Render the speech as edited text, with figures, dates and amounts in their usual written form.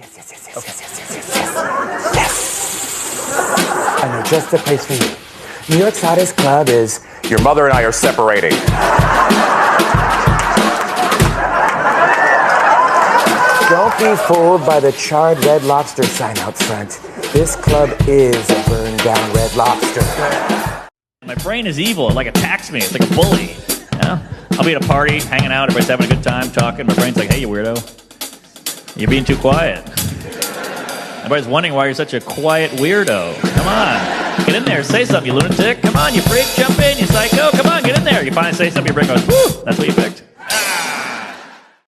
Yes, yes, yes, yes, yes, yes, yes, yes, yes. I know just the place for you. New York's hottest club is Your mother and I are separating. Don't be fooled by the charred Red Lobster sign out front. This club is a burned down Red Lobster. My brain is evil. It like attacks me. It's like a bully. You know? I'll be at a party, hanging out, everybody's having a good time, talking. My brain's like, hey, you weirdo. You're being too quiet. Everybody's wondering why you're such a quiet weirdo. Come on. Get in there. Say something, you lunatic. Come on, you freak. Jump in, you psycho. Come on, get in there. You finally say something, your brain goes, whoo. That's what you picked.